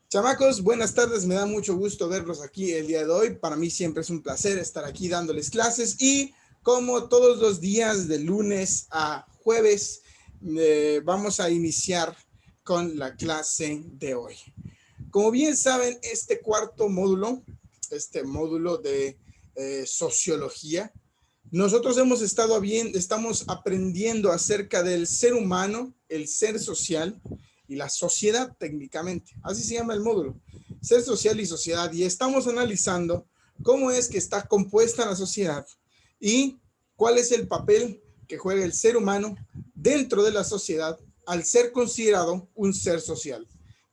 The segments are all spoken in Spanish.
Chamacos, buenas tardes, me da mucho gusto verlos aquí el día de hoy. Para mí siempre es un placer estar aquí dándoles clases y como todos los días de lunes a jueves, vamos a iniciar con la clase de hoy. Como bien saben, este cuarto módulo, este módulo de sociología, nosotros estamos aprendiendo acerca del ser humano, el ser social y la sociedad técnicamente. Así se llama el módulo, ser social y sociedad. Y estamos analizando cómo es que está compuesta la sociedad y cuál es el papel que juega el ser humano dentro de la sociedad al ser considerado un ser social,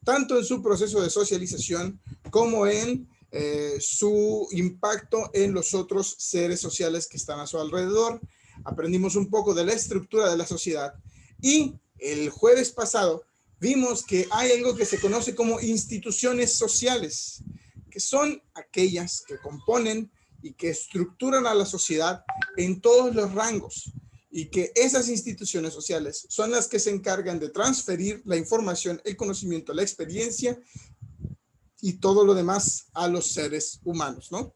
tanto en su proceso de socialización como en su impacto en los otros seres sociales que están a su alrededor. Aprendimos un poco de la estructura de la sociedad y el jueves pasado vimos que hay algo que se conoce como instituciones sociales, que son aquellas que componen y que estructuran a la sociedad en todos los rangos, y que esas instituciones sociales son las que se encargan de transferir la información, el conocimiento, la experiencia y todo lo demás a los seres humanos, ¿no?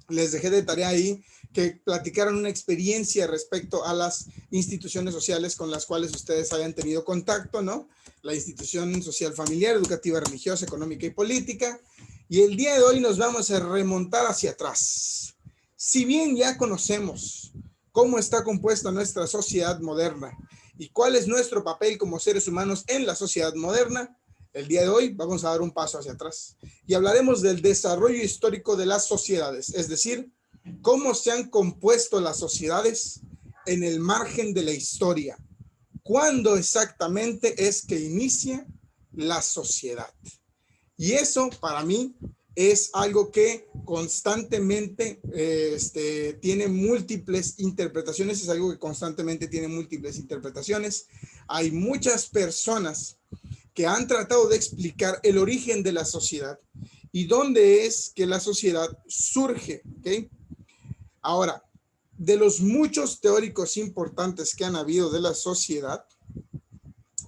Les dejé de tarea ahí que platicaran una experiencia respecto a las instituciones sociales con las cuales ustedes hayan tenido contacto, ¿no? La institución social familiar, educativa, religiosa, económica y política. Y el día de hoy nos vamos a remontar hacia atrás. Si bien ya conocemos cómo está compuesta nuestra sociedad moderna y cuál es nuestro papel como seres humanos en la sociedad moderna, el día de hoy vamos a dar un paso hacia atrás y hablaremos del desarrollo histórico de las sociedades, es decir, cómo se han compuesto las sociedades en el margen de la historia. ¿Cuándo exactamente es que inicia la sociedad? Y eso para mí es algo que constantemente tiene múltiples interpretaciones, es algo que constantemente tiene múltiples interpretaciones. Hay muchas personas que han tratado de explicar el origen de la sociedad y dónde es que la sociedad surge, ¿ok? Ahora, de los muchos teóricos importantes que han habido de la sociedad,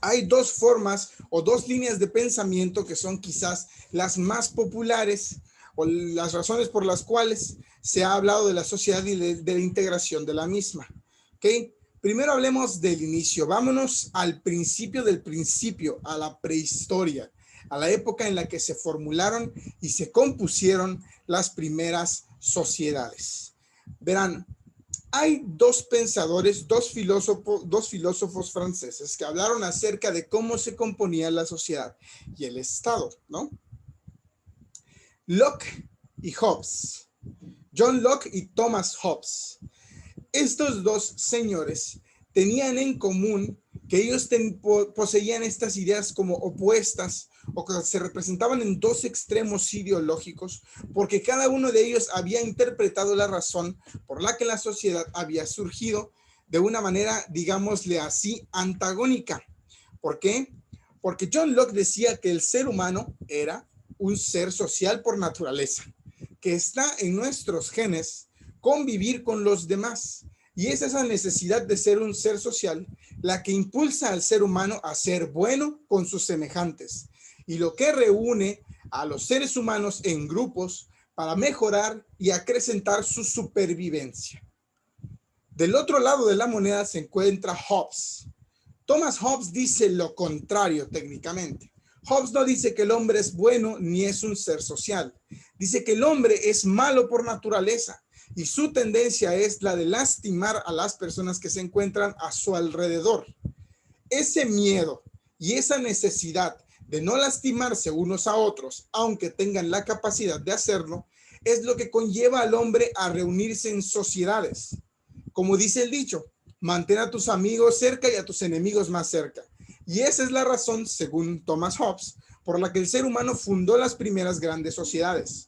hay dos formas o dos líneas de pensamiento que son quizás las más populares o las razones por las cuales se ha hablado de la sociedad y de la integración de la misma. ¿Ok? Primero hablemos del inicio. Vámonos al principio del principio, a la prehistoria, a la época en la que se formularon y se compusieron las primeras sociedades. Verán, hay dos pensadores, dos filósofos franceses que hablaron acerca de cómo se componía la sociedad y el Estado, ¿no? Locke y Hobbes, John Locke y Thomas Hobbes. Estos dos señores tenían en común que ellos poseían estas ideas como opuestas o que se representaban en dos extremos ideológicos, porque cada uno de ellos había interpretado la razón por la que la sociedad había surgido de una manera, digámosle así, antagónica. ¿Por qué? Porque John Locke decía que el ser humano era un ser social por naturaleza, que está en nuestros genes convivir con los demás. Y es esa necesidad de ser un ser social la que impulsa al ser humano a ser bueno con sus semejantes y lo que reúne a los seres humanos en grupos para mejorar y acrecentar su supervivencia. Del otro lado de la moneda se encuentra Hobbes. Thomas Hobbes dice lo contrario técnicamente. Hobbes no dice que el hombre es bueno ni es un ser social. Dice que el hombre es malo por naturaleza y su tendencia es la de lastimar a las personas que se encuentran a su alrededor. Ese miedo y esa necesidad de no lastimarse unos a otros, aunque tengan la capacidad de hacerlo, es lo que conlleva al hombre a reunirse en sociedades. Como dice el dicho, mantén a tus amigos cerca y a tus enemigos más cerca. Y esa es la razón, según Thomas Hobbes, por la que el ser humano fundó las primeras grandes sociedades.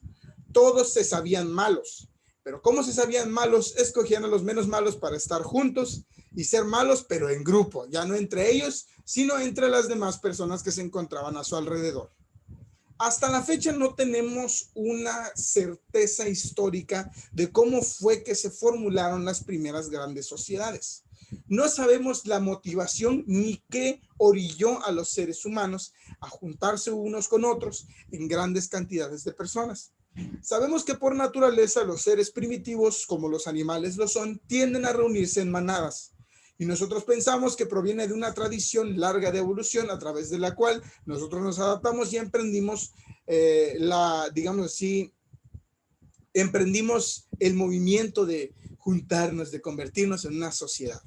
Todos se sabían malos, pero ¿cómo se sabían malos? Escogían a los menos malos para estar juntos y ser malos, pero en grupo, ya no entre ellos, sino entre las demás personas que se encontraban a su alrededor. Hasta la fecha no tenemos una certeza histórica de cómo fue que se formularon las primeras grandes sociedades. No sabemos la motivación ni qué orilló a los seres humanos a juntarse unos con otros en grandes cantidades de personas. Sabemos que por naturaleza los seres primitivos, como los animales lo son, tienden a reunirse en manadas. Y nosotros pensamos que proviene de una tradición larga de evolución a través de la cual nosotros nos adaptamos y emprendimos digamos así, emprendimos el movimiento de juntarnos, de convertirnos en una sociedad.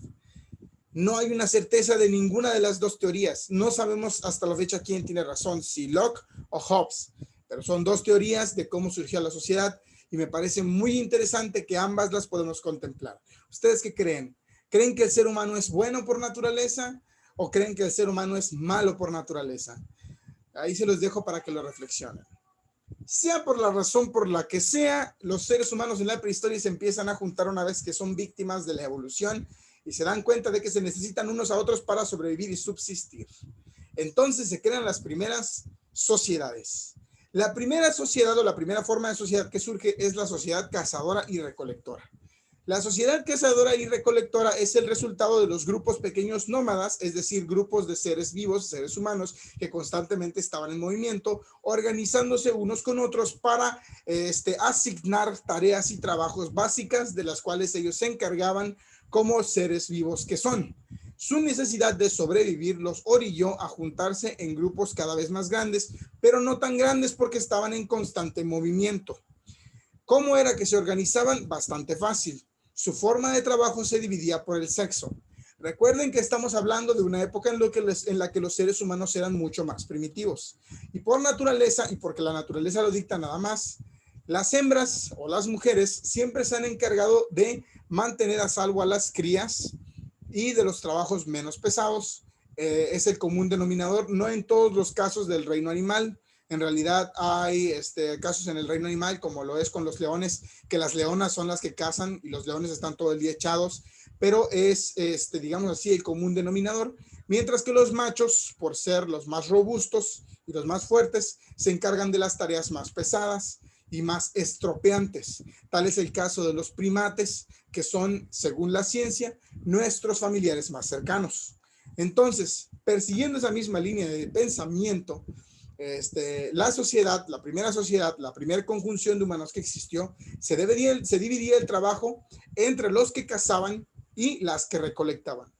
No hay una certeza de ninguna de las dos teorías. No sabemos hasta la fecha quién tiene razón, si Locke o Hobbes, pero son dos teorías de cómo surgió la sociedad y me parece muy interesante que ambas las podemos contemplar. ¿Ustedes qué creen? ¿Creen que el ser humano es bueno por naturaleza o creen que el ser humano es malo por naturaleza? Ahí se los dejo para que lo reflexionen. Sea por la razón por la que sea, los seres humanos en la prehistoria se empiezan a juntar una vez que son víctimas de la evolución y se dan cuenta de que se necesitan unos a otros para sobrevivir y subsistir. Entonces se crean las primeras sociedades. La primera sociedad o la primera forma de sociedad que surge es la sociedad cazadora y recolectora. La sociedad cazadora y recolectora es el resultado de los grupos pequeños nómadas, es decir, grupos de seres vivos, seres humanos, que constantemente estaban en movimiento, organizándose unos con otros para asignar tareas y trabajos básicas de las cuales ellos se encargaban como seres vivos que son. Su necesidad de sobrevivir los orilló a juntarse en grupos cada vez más grandes, pero no tan grandes porque estaban en constante movimiento. ¿Cómo era que se organizaban? Bastante fácil. Su forma de trabajo se dividía por el sexo. Recuerden que estamos hablando de una época en la que los seres humanos eran mucho más primitivos. Y por naturaleza, y porque la naturaleza lo dicta nada más, las hembras o las mujeres siempre se han encargado de mantener a salvo a las crías y de los trabajos menos pesados. Es el común denominador, no en todos los casos del reino animal. En realidad hay casos en el reino animal, como lo es con los leones, que las leonas son las que cazan y los leones están todo el día echados, pero es, digamos así, el común denominador, mientras que los machos, por ser los más robustos y los más fuertes, se encargan de las tareas más pesadas y más estropeantes. Tal es el caso de los primates, que son, según la ciencia, nuestros familiares más cercanos. Entonces, persiguiendo esa misma línea de pensamiento, la primera conjunción de humanos que existió, se dividía el trabajo entre los que cazaban y las que recolectaban.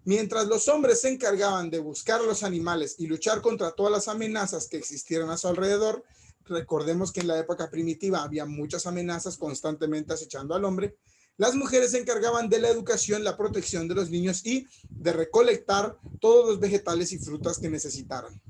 Mientras los hombres se encargaban de buscar a los animales y luchar contra todas las amenazas que existieran a su alrededor, recordemos que en la época primitiva había muchas amenazas constantemente acechando al hombre, las mujeres se encargaban de la educación, la protección de los niños y de recolectar todos los vegetales y frutas que necesitaran.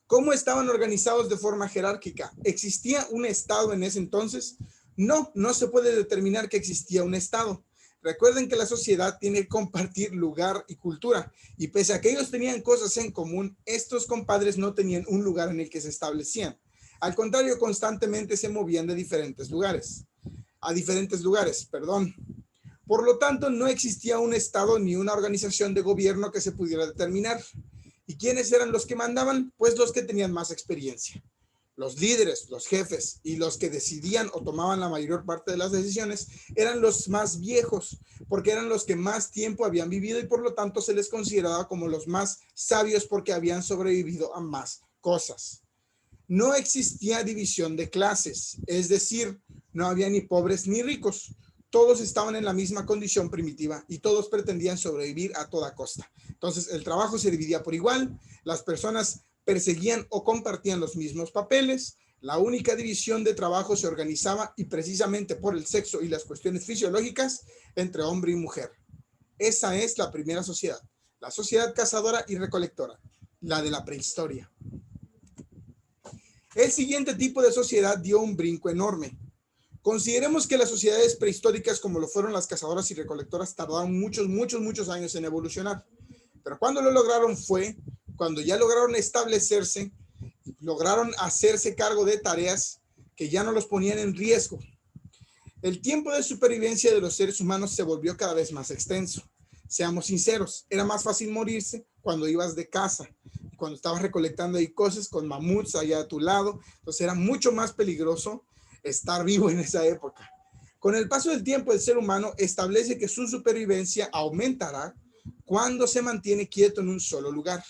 ¿Cómo estaban organizados de forma jerárquica? ¿Existía un estado en ese entonces? No, no se puede determinar que existía un estado. Recuerden que la sociedad tiene que compartir lugar y cultura, y pese a que ellos tenían cosas en común, estos compadres no tenían un lugar en el que se establecían. Al contrario, constantemente se movían de diferentes lugares. Por lo tanto, no existía un estado ni una organización de gobierno que se pudiera determinar. ¿Y quiénes eran los que mandaban? Pues los que tenían más experiencia. Los líderes, los jefes y los que decidían o tomaban la mayor parte de las decisiones eran los más viejos, porque eran los que más tiempo habían vivido y por lo tanto se les consideraba como los más sabios porque habían sobrevivido a más cosas. No existía división de clases, es decir, no había ni pobres ni ricos. Todos estaban en la misma condición primitiva y todos pretendían sobrevivir a toda costa. Entonces, el trabajo se dividía por igual, las personas perseguían o compartían los mismos papeles, la única división de trabajo se organizaba y precisamente por el sexo y las cuestiones fisiológicas entre hombre y mujer. Esa es la primera sociedad, la sociedad cazadora y recolectora, la de la prehistoria. El siguiente tipo de sociedad dio un brinco enorme. Consideremos que las sociedades prehistóricas, como lo fueron las cazadoras y recolectoras, tardaron muchos años en evolucionar. Pero cuando lo lograron fue cuando ya lograron establecerse, lograron hacerse cargo de tareas que ya no los ponían en riesgo. El tiempo de supervivencia de los seres humanos se volvió cada vez más extenso. Seamos sinceros, era más fácil morirse cuando ibas de caza, cuando estabas recolectando ahí cosas con mamuts allá a tu lado. Entonces era mucho más peligroso estar vivo en esa época. Con el paso del tiempo, el ser humano establece que su supervivencia aumentará cuando se mantiene quieto en un solo lugar.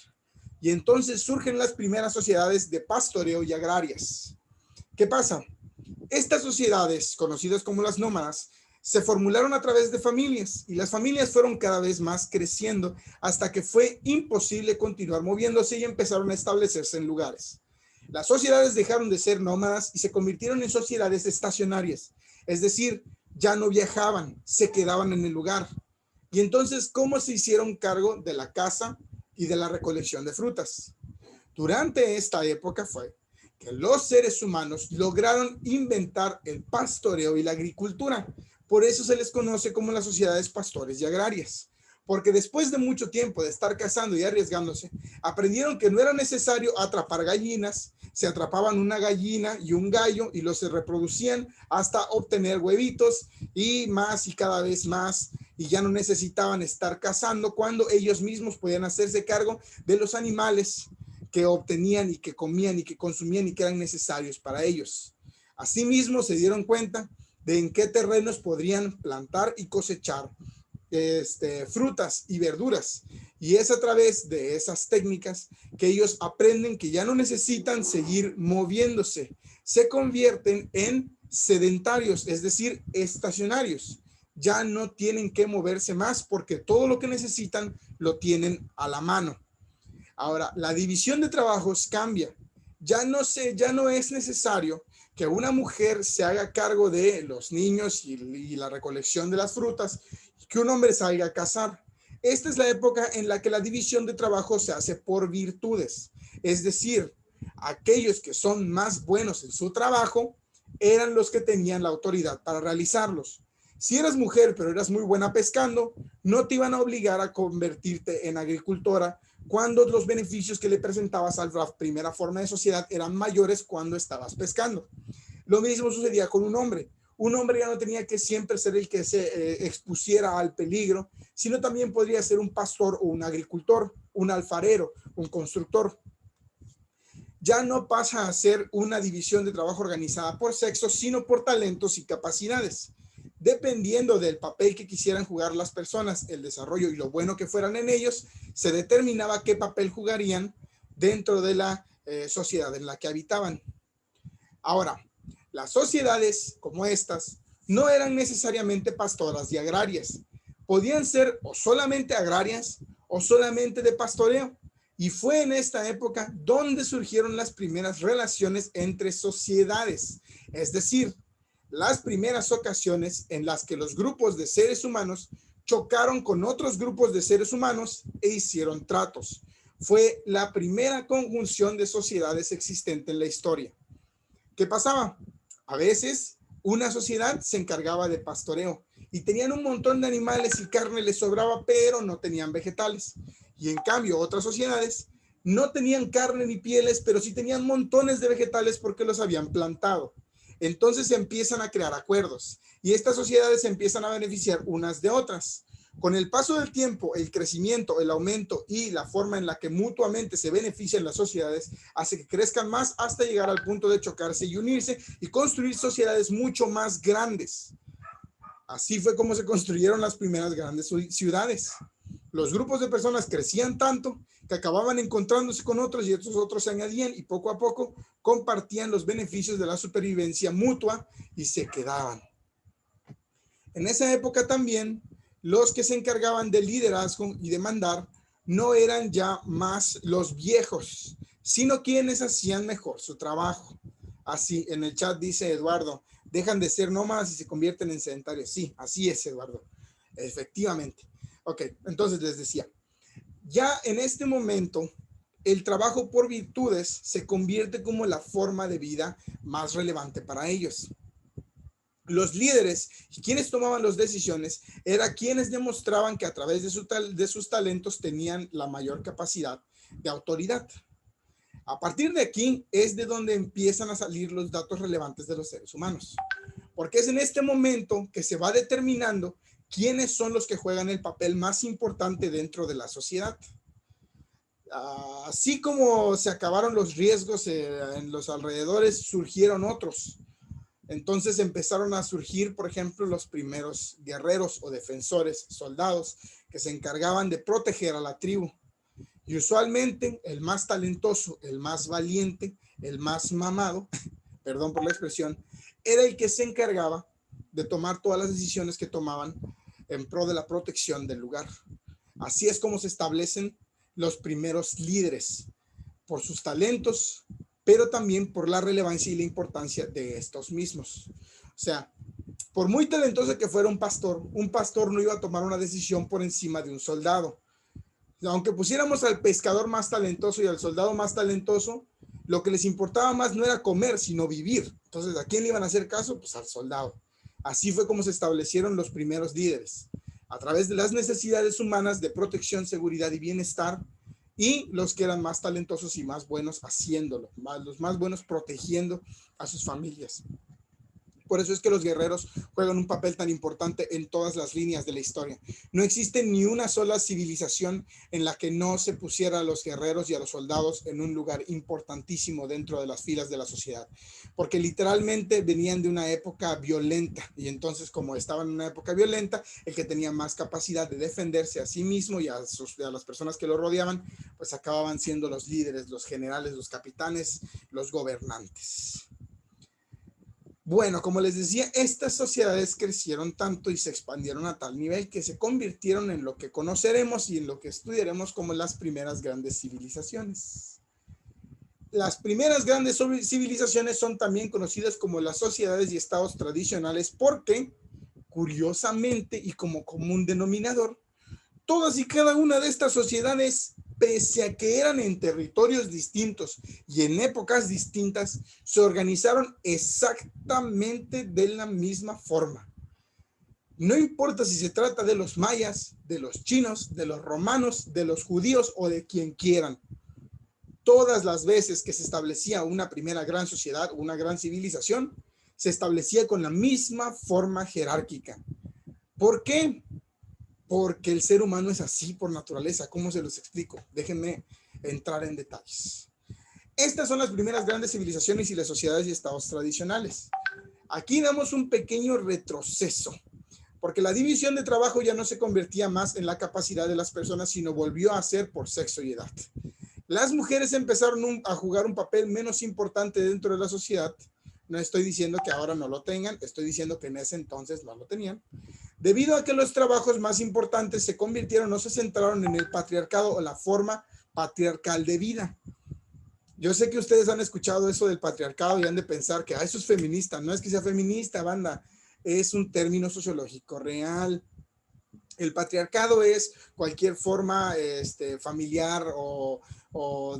Y entonces surgen las primeras sociedades de pastoreo y agrarias. ¿Qué pasa? Estas sociedades, conocidas como las nómadas, se formularon a través de familias y las familias fueron cada vez más creciendo hasta que fue imposible continuar moviéndose y empezaron a establecerse en lugares. Las sociedades dejaron de ser nómadas y se convirtieron en sociedades estacionarias, es decir, ya no viajaban, se quedaban en el lugar. Y entonces, ¿cómo se hicieron cargo de la caza y de la recolección de frutas? Durante esta época fue que los seres humanos lograron inventar el pastoreo y la agricultura. Por eso se les conoce como las sociedades pastores y agrarias. Porque después de mucho tiempo de estar cazando y arriesgándose, aprendieron que no era necesario atrapar gallinas, se atrapaban una gallina y un gallo y los se reproducían hasta obtener huevitos y más y cada vez más, y ya no necesitaban estar cazando cuando ellos mismos podían hacerse cargo de los animales que obtenían y que comían y que consumían y que eran necesarios para ellos. Asimismo, se dieron cuenta de en qué terrenos podrían plantar y cosechar frutas y verduras. Y es a través de esas técnicas que ellos aprenden que ya no necesitan seguir moviéndose. Se convierten en sedentarios, es decir, estacionarios. Ya no tienen que moverse más porque todo lo que necesitan lo tienen a la mano. Ahora, la división de trabajos cambia. Ya no es necesario que una mujer se haga cargo de los niños y la recolección de las frutas, y que un hombre salga a cazar. Esta es la época en la que la división de trabajo se hace por virtudes. Es decir, aquellos que son más buenos en su trabajo eran los que tenían la autoridad para realizarlos. Si eras mujer, pero eras muy buena pescando, no te iban a obligar a convertirte en agricultora cuando los beneficios que le presentabas a la primera forma de sociedad eran mayores cuando estabas pescando. Lo mismo sucedía con un hombre. Un hombre ya no tenía que siempre ser el que se expusiera al peligro, sino también podría ser un pastor o un agricultor, un alfarero, un constructor. Ya no pasa a ser una división de trabajo organizada por sexo, sino por talentos y capacidades. Dependiendo del papel que quisieran jugar las personas, el desarrollo y lo bueno que fueran en ellos, se determinaba qué papel jugarían dentro de la sociedad en la que habitaban. Ahora, las sociedades como estas no eran necesariamente pastoras y agrarias. Podían ser o solamente agrarias o solamente de pastoreo. Y fue en esta época donde surgieron las primeras relaciones entre sociedades, es decir, las primeras ocasiones en las que los grupos de seres humanos chocaron con otros grupos de seres humanos e hicieron tratos. Fue la primera conjunción de sociedades existente en la historia. ¿Qué pasaba? A veces una sociedad se encargaba de pastoreo y tenían un montón de animales y carne les sobraba, pero no tenían vegetales. Y en cambio otras sociedades no tenían carne ni pieles, pero sí tenían montones de vegetales porque los habían plantado. Entonces se empiezan a crear acuerdos y estas sociedades se empiezan a beneficiar unas de otras. Con el paso del tiempo, el crecimiento, el aumento y la forma en la que mutuamente se benefician las sociedades hace que crezcan más hasta llegar al punto de chocarse y unirse y construir sociedades mucho más grandes. Así fue como se construyeron las primeras grandes ciudades. Los grupos de personas crecían tanto que acababan encontrándose con otros y estos otros se añadían y poco a poco compartían los beneficios de la supervivencia mutua y se quedaban. En esa época también, los que se encargaban del liderazgo y de mandar no eran ya más los viejos, sino quienes hacían mejor su trabajo. Así, en el chat dice Eduardo, dejan de ser nómadas y se convierten en sedentarios. Sí, así es, Eduardo. Efectivamente. Ok, entonces les decía, ya en este momento, el trabajo por virtudes se convierte como la forma de vida más relevante para ellos. Los líderes y quienes tomaban las decisiones eran quienes demostraban que a través de sus talentos tenían la mayor capacidad de autoridad. A partir de aquí es de donde empiezan a salir los datos relevantes de los seres humanos, porque es en este momento que se va determinando quiénes son los que juegan el papel más importante dentro de la sociedad. Así como se acabaron los riesgos en los alrededores, surgieron otros. Entonces empezaron a surgir, por ejemplo, los primeros guerreros o defensores, soldados, que se encargaban de proteger a la tribu. Y usualmente el más talentoso, el más valiente, el más mamado, perdón por la expresión, era el que se encargaba de tomar todas las decisiones que tomaban en pro de la protección del lugar. Así es como se establecen los primeros líderes, por sus talentos, pero también por la relevancia y la importancia de estos mismos. O sea, por muy talentoso que fuera un pastor no iba a tomar una decisión por encima de un soldado. Aunque pusiéramos al pescador más talentoso y al soldado más talentoso, lo que les importaba más no era comer, sino vivir. Entonces, ¿a quién le iban a hacer caso? Pues al soldado. Así fue como se establecieron los primeros líderes, a través de las necesidades humanas de protección, seguridad y bienestar, y los que eran más talentosos y más buenos haciéndolo, los más buenos protegiendo a sus familias. Por eso es que los guerreros juegan un papel tan importante en todas las líneas de la historia. No existe ni una sola civilización en la que no se pusiera a los guerreros y a los soldados en un lugar importantísimo dentro de las filas de la sociedad, porque literalmente venían de una época violenta, y entonces, como estaban en una época violenta, el que tenía más capacidad de defenderse a sí mismo y a las personas que lo rodeaban, pues acababan siendo los líderes, los generales, los capitanes, los gobernantes. Bueno, como les decía, estas sociedades crecieron tanto y se expandieron a tal nivel que se convirtieron en lo que conoceremos y en lo que estudiaremos como las primeras grandes civilizaciones. Las primeras grandes civilizaciones son también conocidas como las sociedades y estados tradicionales porque, curiosamente y como común denominador, todas y cada una de estas sociedades, pese a que eran en territorios distintos y en épocas distintas, se organizaron exactamente de la misma forma. No importa si se trata de los mayas, de los chinos, de los romanos, de los judíos o de quien quieran. Todas las veces que se establecía una primera gran sociedad, una gran civilización, se establecía con la misma forma jerárquica. ¿Por qué? Porque el ser humano es así por naturaleza. ¿Cómo se los explico? Déjenme entrar en detalles. Estas son las primeras grandes civilizaciones y las sociedades y estados tradicionales. Aquí damos un pequeño retroceso, porque la división de trabajo ya no se convertía más en la capacidad de las personas, sino volvió a ser por sexo y edad. Las mujeres empezaron a jugar un papel menos importante dentro de la sociedad. No estoy diciendo que ahora no lo tengan, estoy diciendo que en ese entonces no lo tenían. Debido a que los trabajos más importantes se convirtieron o se centraron en el patriarcado o la forma patriarcal de vida. Yo sé que ustedes han escuchado eso del patriarcado y han de pensar que eso es feminista. No es que sea feminista, banda. Es un término sociológico real. El patriarcado es cualquier forma familiar o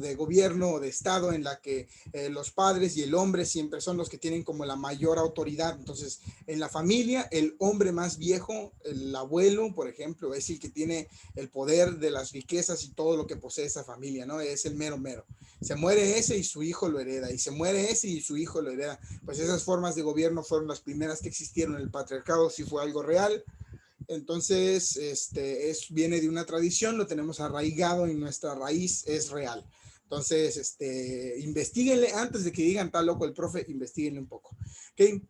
de gobierno o de estado en la que los padres y el hombre siempre son los que tienen como la mayor autoridad. Entonces, en la familia, el hombre más viejo, el abuelo, por ejemplo, es el que tiene el poder de las riquezas y todo lo que posee esa familia, ¿no? Es el mero mero. Se muere ese y su hijo lo hereda, y se muere ese y su hijo lo hereda. Pues esas formas de gobierno fueron las primeras que existieron. El patriarcado sí fue algo real. Entonces, viene de una tradición, lo tenemos arraigado y nuestra raíz es real. Entonces, investiguenle antes de que digan tal loco el profe, investiguenle un poco. ¿Okay?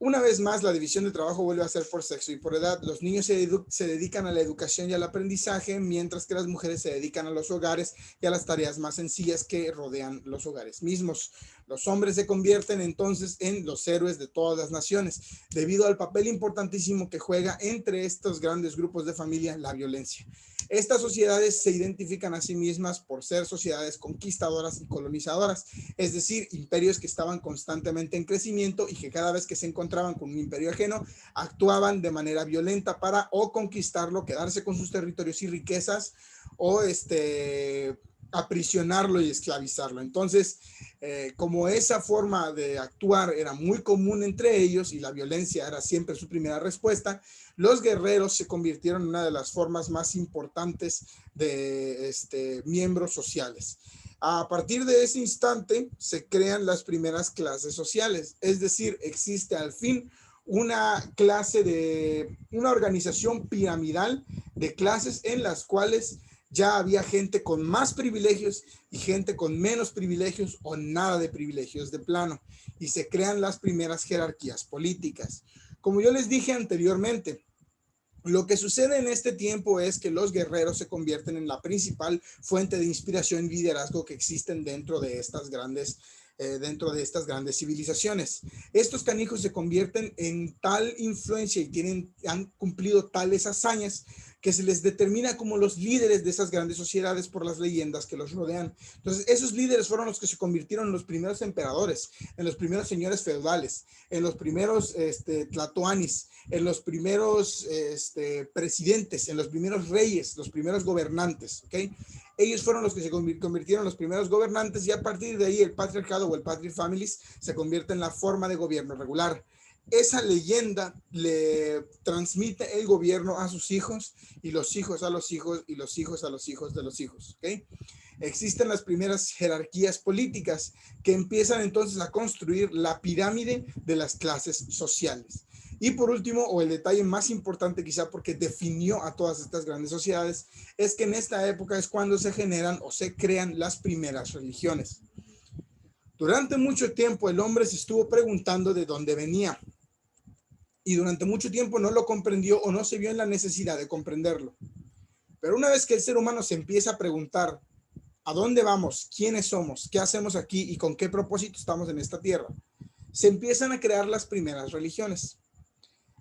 Una vez más, la división de trabajo vuelve a ser por sexo y por edad. Los niños se dedican a la educación y al aprendizaje, mientras que las mujeres se dedican a los hogares y a las tareas más sencillas que rodean los hogares mismos. Los hombres se convierten entonces en los héroes de todas las naciones, debido al papel importantísimo que juega entre estos grandes grupos de familia la violencia. Estas sociedades se identifican a sí mismas por ser sociedades conquistadoras y colonizadoras, es decir, imperios que estaban constantemente en crecimiento y que cada vez que se encontraban con un imperio ajeno, actuaban de manera violenta para o conquistarlo, quedarse con sus territorios y riquezas, o aprisionarlo y esclavizarlo. Entonces, como esa forma de actuar era muy común entre ellos y la violencia era siempre su primera respuesta, los guerreros se convirtieron en una de las formas más importantes de miembros sociales. A partir de ese instante se crean las primeras clases sociales, es decir, existe al fin una clase una organización piramidal de clases en las cuales Ya había gente con más privilegios y gente con menos privilegios o nada de privilegios de plano. Y se crean las primeras jerarquías políticas. Como yo les dije anteriormente, lo que sucede en este tiempo es que los guerreros se convierten en la principal fuente de inspiración y liderazgo que existen dentro de estas grandes civilizaciones. Estos canijos se convierten en tal influencia y han cumplido tales hazañas que se les determina como los líderes de esas grandes sociedades por las leyendas que los rodean. Entonces, esos líderes fueron los que se convirtieron en los primeros emperadores, en los primeros señores feudales, en los primeros tlatoanis, en los primeros presidentes, en los primeros reyes, los primeros gobernantes, ¿ok? Ellos fueron los que se convirtieron en los primeros gobernantes y a partir de ahí el patriarcado o el patriarch families se convierte en la forma de gobierno regular. Esa leyenda le transmite el gobierno a sus hijos y los hijos a los hijos y los hijos a los hijos de los hijos, ¿ok? Existen las primeras jerarquías políticas que empiezan entonces a construir la pirámide de las clases sociales. Y por último, o el detalle más importante quizá porque definió a todas estas grandes sociedades, es que en esta época es cuando se generan o se crean las primeras religiones. Durante mucho tiempo el hombre se estuvo preguntando de dónde venía y durante mucho tiempo no lo comprendió o no se vio en la necesidad de comprenderlo. Pero una vez que el ser humano se empieza a preguntar ¿a dónde vamos? ¿Quiénes somos? ¿Qué hacemos aquí? ¿Y con qué propósito estamos en esta tierra? Se empiezan a crear las primeras religiones.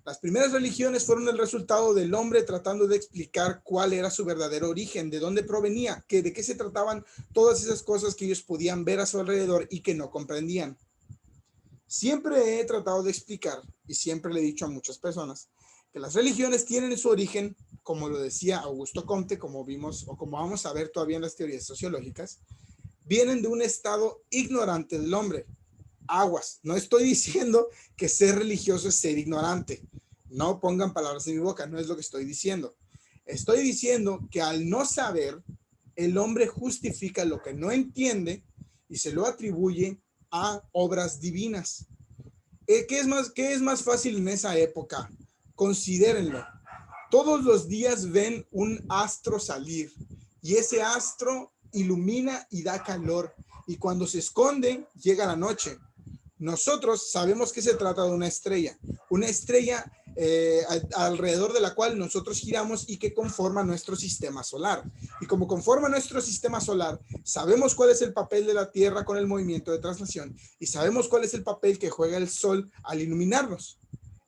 Las primeras religiones fueron el resultado del hombre tratando de explicar cuál era su verdadero origen, de dónde provenía, de qué se trataban todas esas cosas que ellos podían ver a su alrededor y que no comprendían. Siempre he tratado de explicar, y siempre le he dicho a muchas personas, que las religiones tienen su origen, como lo decía Augusto Comte, como vimos o como vamos a ver todavía en las teorías sociológicas, vienen de un estado ignorante del hombre. Aguas, no estoy diciendo que ser religioso es ser ignorante. No pongan palabras en mi boca, no es lo que estoy diciendo. Estoy diciendo que al no saber, el hombre justifica lo que no entiende y se lo atribuye a obras divinas. ¿Qué es más fácil en esa época? Considérenlo. Todos los días ven un astro salir y ese astro ilumina y da calor. Y cuando se esconde, llega la noche. Nosotros sabemos que se trata de una estrella alrededor de la cual nosotros giramos y que conforma nuestro sistema solar. Y como conforma nuestro sistema solar, sabemos cuál es el papel de la Tierra con el movimiento de traslación y sabemos cuál es el papel que juega el Sol al iluminarnos.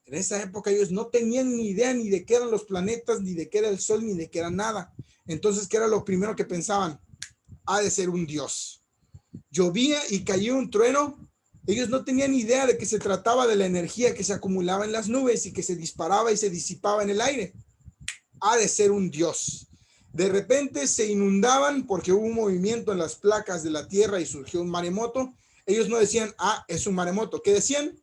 En esa época ellos no tenían ni idea ni de qué eran los planetas, ni de qué era el Sol, ni de qué era nada. Entonces, ¿qué era lo primero que pensaban? Ha de ser un dios. Llovía y cayó un trueno. Ellos no tenían idea de que se trataba de la energía que se acumulaba en las nubes y que se disparaba y se disipaba en el aire. Ha de ser un dios. De repente se inundaban porque hubo un movimiento en las placas de la tierra y surgió un maremoto. Ellos no decían, es un maremoto. ¿Qué decían?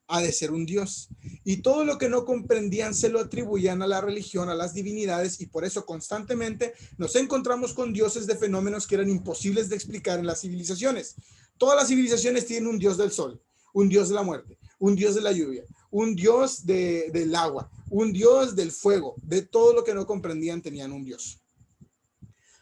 Ha de ser un dios. Y todo lo que no comprendían se lo atribuían a la religión, a las divinidades, y por eso constantemente nos encontramos con dioses de fenómenos que eran imposibles de explicar en las civilizaciones. Todas las civilizaciones tienen un dios del sol, un dios de la muerte, un dios de la lluvia, un dios del agua, un dios del fuego. De todo lo que no comprendían tenían un dios.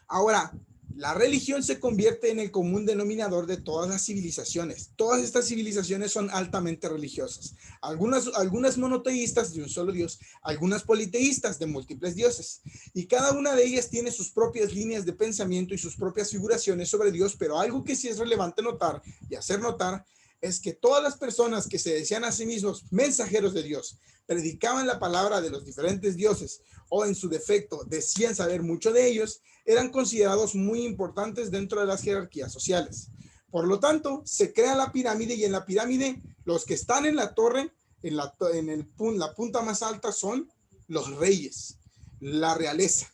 Ahora, la religión se convierte en el común denominador de todas las civilizaciones. Todas estas civilizaciones son altamente religiosas. Algunas monoteístas de un solo dios, algunas politeístas de múltiples dioses. Y cada una de ellas tiene sus propias líneas de pensamiento y sus propias figuraciones sobre Dios, pero algo que sí es relevante notar y hacer notar es que todas las personas que se decían a sí mismos mensajeros de Dios, predicaban la palabra de los diferentes dioses o en su defecto decían saber mucho de ellos, eran considerados muy importantes dentro de las jerarquías sociales. Por lo tanto, se crea la pirámide y en la pirámide los que están en la torre, la punta más alta son los reyes, la realeza,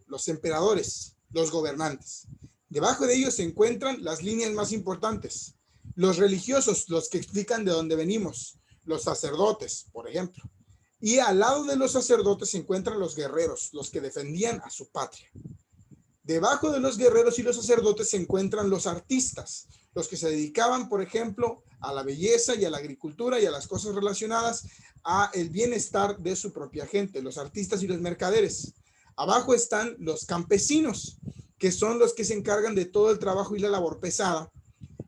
los emperadores, los gobernantes. Debajo de ellos se encuentran las líneas más importantes. Los religiosos, los que explican de dónde venimos, los sacerdotes, por ejemplo. Y al lado de los sacerdotes se encuentran los guerreros, los que defendían a su patria. Debajo de los guerreros y los sacerdotes se encuentran los artistas, los que se dedicaban, por ejemplo, a la belleza y a la agricultura y a las cosas relacionadas a el bienestar de su propia gente, los artistas y los mercaderes. Abajo están los campesinos, que son los que se encargan de todo el trabajo y la labor pesada.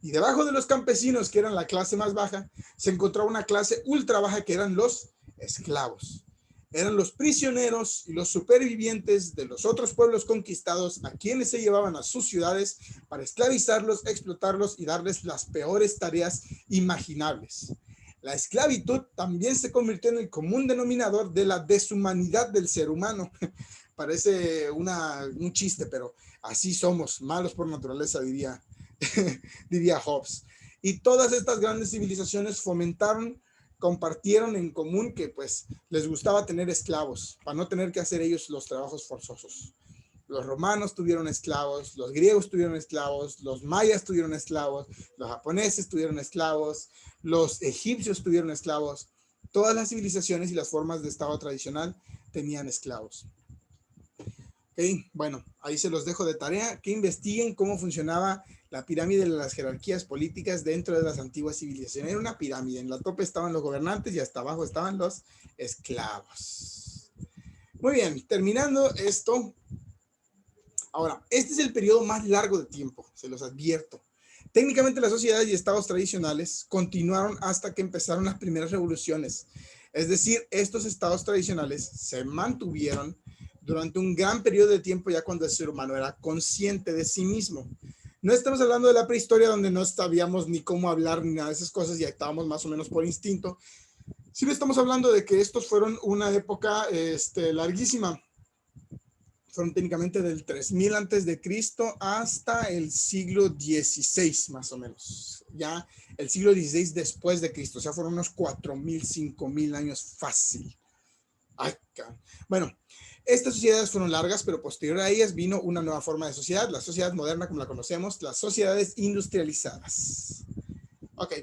Y debajo de los campesinos, que eran la clase más baja, se encontraba una clase ultra baja que eran los esclavos. Eran los prisioneros y los supervivientes de los otros pueblos conquistados a quienes se llevaban a sus ciudades para esclavizarlos, explotarlos y darles las peores tareas imaginables. La esclavitud también se convirtió en el común denominador de la deshumanidad del ser humano. Parece un chiste, pero así somos, malos por naturaleza, diría Hobbes. Y todas estas grandes civilizaciones compartieron en común que pues les gustaba tener esclavos para no tener que hacer ellos los trabajos forzosos. Los romanos tuvieron esclavos, los griegos tuvieron esclavos, los mayas tuvieron esclavos, los japoneses tuvieron esclavos, los egipcios tuvieron esclavos. Todas las civilizaciones y las formas de estado tradicional tenían esclavos. Okay, bueno, ahí se los dejo de tarea, que investiguen cómo funcionaba la pirámide de las jerarquías políticas dentro de las antiguas civilizaciones. Era una pirámide, en la tope estaban los gobernantes y hasta abajo estaban los esclavos. Muy bien, terminando esto. Ahora, este es el periodo más largo de tiempo, se los advierto. Técnicamente las sociedades y estados tradicionales continuaron hasta que empezaron las primeras revoluciones. Es decir, estos estados tradicionales se mantuvieron durante un gran periodo de tiempo ya cuando el ser humano era consciente de sí mismo. No estamos hablando de la prehistoria donde no sabíamos ni cómo hablar ni nada de esas cosas y estábamos más o menos por instinto. Sí, estamos hablando de que estos fueron una época larguísima. Fueron técnicamente del 3000 antes de Cristo hasta el siglo XVI, más o menos. Ya el siglo XVI después de Cristo, o sea, fueron unos 4000, 5000 años fácil. Ay, bueno, estas sociedades fueron largas, pero posterior a ellas vino una nueva forma de sociedad, la sociedad moderna como la conocemos, las sociedades industrializadas. Ok,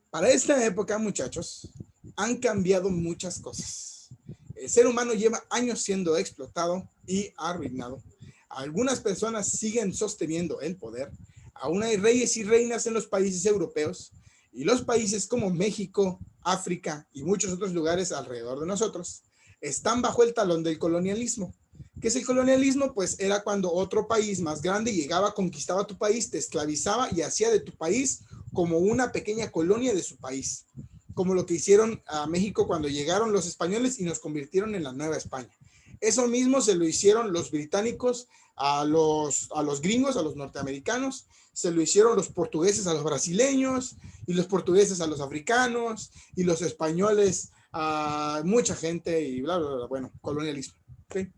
para esta época, muchachos, han cambiado muchas cosas. El ser humano lleva años siendo explotado y arruinado. Algunas personas siguen sosteniendo el poder. Aún hay reyes y reinas en los países europeos y los países como México, África y muchos otros lugares alrededor de nosotros están bajo el talón del colonialismo. ¿Qué es el colonialismo? Pues era cuando otro país más grande llegaba, conquistaba tu país, te esclavizaba y hacía de tu país como una pequeña colonia de su país, como lo que hicieron a México cuando llegaron los españoles y nos convirtieron en la Nueva España. Eso mismo se lo hicieron los británicos a los gringos, a los norteamericanos, se lo hicieron los portugueses a los brasileños y los portugueses a los africanos y los españoles a mucha gente y bla, bla, bla. Bueno, colonialismo. ¿Okay?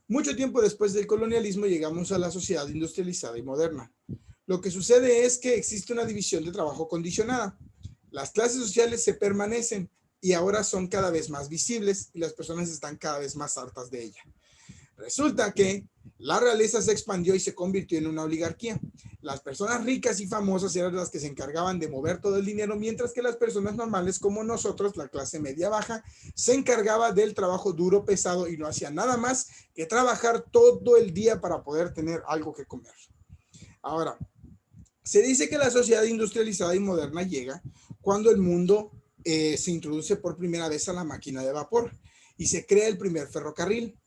Mucho tiempo después del colonialismo llegamos a la sociedad industrializada y moderna. Lo que sucede es que existe una división de trabajo condicionada. Las clases sociales se permanecen y ahora son cada vez más visibles y las personas están cada vez más hartas de ella. Resulta que la realeza se expandió y se convirtió en una oligarquía. Las personas ricas y famosas eran las que se encargaban de mover todo el dinero, mientras que las personas normales como nosotros, la clase media baja, se encargaba del trabajo duro, pesado y no hacía nada más que trabajar todo el día para poder tener algo que comer. Ahora, se dice que la sociedad industrializada y moderna llega cuando el mundo se introduce por primera vez a la máquina de vapor y se crea el primer ferrocarril.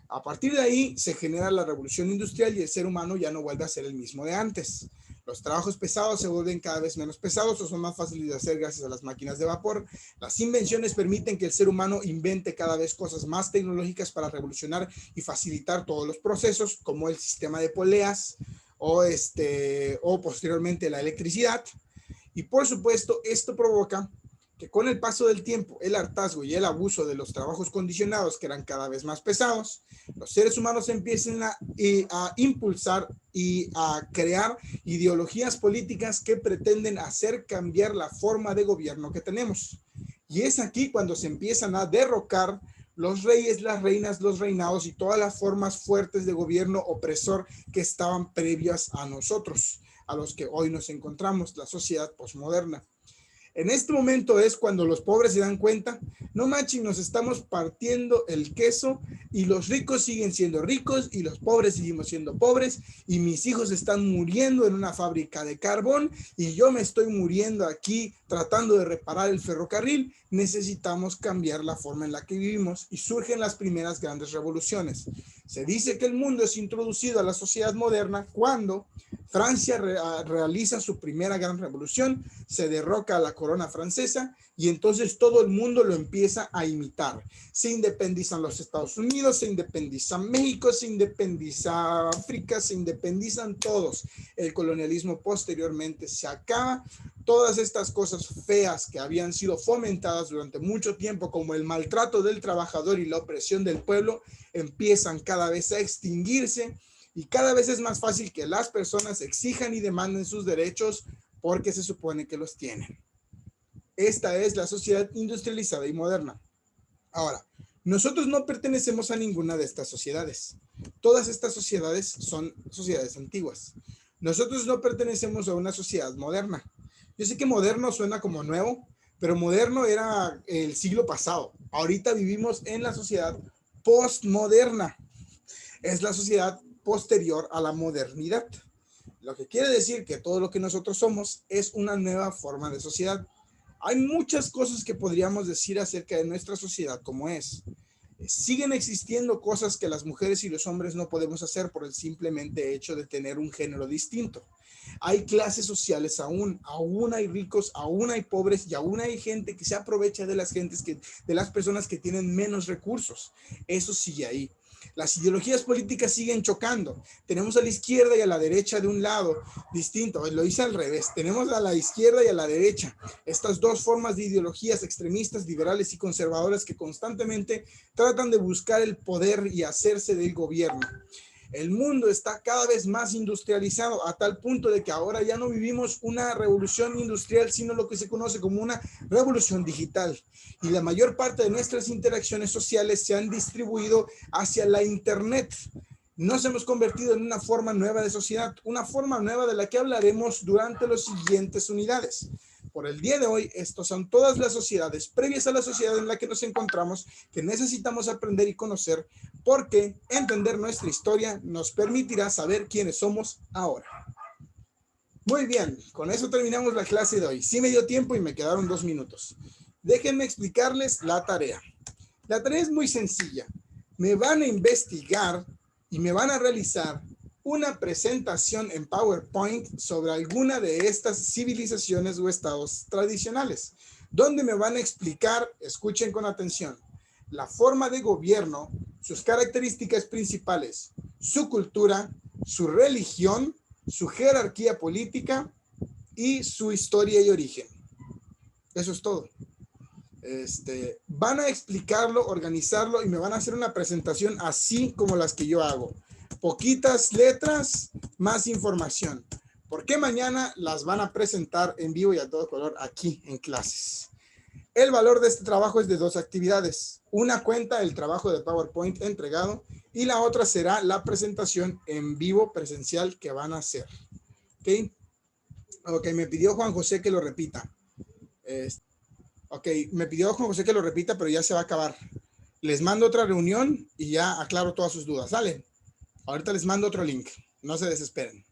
A partir de ahí se genera la revolución industrial y el ser humano ya no vuelve a ser el mismo de antes. Los trabajos pesados se vuelven cada vez menos pesados o son más fáciles de hacer gracias a las máquinas de vapor. Las invenciones permiten que el ser humano invente cada vez cosas más tecnológicas para revolucionar y facilitar todos los procesos, como el sistema de poleas o posteriormente la electricidad. Y por supuesto, esto provoca que con el paso del tiempo, el hartazgo y el abuso de los trabajos condicionados, que eran cada vez más pesados, los seres humanos empiezan a impulsar y a crear ideologías políticas que pretenden hacer cambiar la forma de gobierno que tenemos. Y es aquí cuando se empiezan a derrocar los reyes, las reinas, los reinados y todas las formas fuertes de gobierno opresor que estaban previas a nosotros, a los que hoy nos encontramos, la sociedad posmoderna. En este momento es cuando los pobres se dan cuenta, no manchen, nos estamos partiendo el queso y los ricos siguen siendo ricos y los pobres seguimos siendo pobres y mis hijos están muriendo en una fábrica de carbón y yo me estoy muriendo aquí tratando de reparar el ferrocarril. Necesitamos cambiar la forma en la que vivimos y surgen las primeras grandes revoluciones. Se dice que el mundo es introducido a la sociedad moderna cuando Francia realiza su primera gran revolución, se derroca a la corona francesa y entonces todo el mundo lo empieza a imitar. Se independizan los Estados Unidos, se independiza México, se independiza África, se independizan todos. El colonialismo posteriormente se acaba. Todas estas cosas feas que habían sido fomentadas durante mucho tiempo, como el maltrato del trabajador y la opresión del pueblo, empiezan cada vez a extinguirse. Y cada vez es más fácil que las personas exijan y demanden sus derechos porque se supone que los tienen. Esta es la sociedad industrializada y moderna. Ahora, nosotros no pertenecemos a ninguna de estas sociedades. Todas estas sociedades son sociedades antiguas. Nosotros no pertenecemos a una sociedad moderna. Yo sé que moderno suena como nuevo, pero moderno era el siglo pasado. Ahorita vivimos en la sociedad postmoderna. Es la sociedad posterior a la modernidad. Lo que quiere decir que todo lo que nosotros somos es una nueva forma de sociedad. Hay muchas cosas que podríamos decir acerca de nuestra sociedad como es. Siguen existiendo cosas que las mujeres y los hombres no podemos hacer por el simplemente hecho de tener un género distinto. Hay clases sociales aún hay ricos, aún hay pobres y aún hay gente que se aprovecha de de las personas que tienen menos recursos. Eso sigue ahí. Las ideologías políticas siguen chocando. Tenemos a la izquierda y a la derecha de un lado distinto. Lo hice al revés. Tenemos a la izquierda y a la derecha. Estas dos formas de ideologías extremistas, liberales y conservadoras que constantemente tratan de buscar el poder y hacerse del gobierno. El mundo está cada vez más industrializado a tal punto de que ahora ya no vivimos una revolución industrial, sino lo que se conoce como una revolución digital. Y la mayor parte de nuestras interacciones sociales se han distribuido hacia la Internet. Nos hemos convertido en una forma nueva de sociedad, una forma nueva de la que hablaremos durante las siguientes unidades. Por el día de hoy, estas son todas las sociedades previas a la sociedad en la que nos encontramos que necesitamos aprender y conocer, porque entender nuestra historia nos permitirá saber quiénes somos ahora. Muy bien, con eso terminamos la clase de hoy. Sí me dio tiempo y me quedaron 2 minutos. Déjenme explicarles la tarea. La tarea es muy sencilla. Me van a investigar y me van a realizar una presentación en PowerPoint sobre alguna de estas civilizaciones o estados tradicionales, donde me van a explicar, escuchen con atención, la forma de gobierno, sus características principales, su cultura, su religión, su jerarquía política y su historia y origen. Eso es todo. Van a explicarlo, organizarlo y me van a hacer una presentación así como las que yo hago. Poquitas letras, más información. Porque mañana las van a presentar en vivo y a todo color aquí en clases. El valor de este trabajo es de 2 actividades. Una cuenta el trabajo de PowerPoint entregado y la otra será la presentación en vivo presencial que van a hacer. ¿Ok? Ok, me pidió Juan José que lo repita. Ok, me pidió Juan José que lo repita, pero ya se va a acabar. Les mando otra reunión y ya aclaro todas sus dudas. ¿Sale? Ahorita les mando otro link. No se desesperen.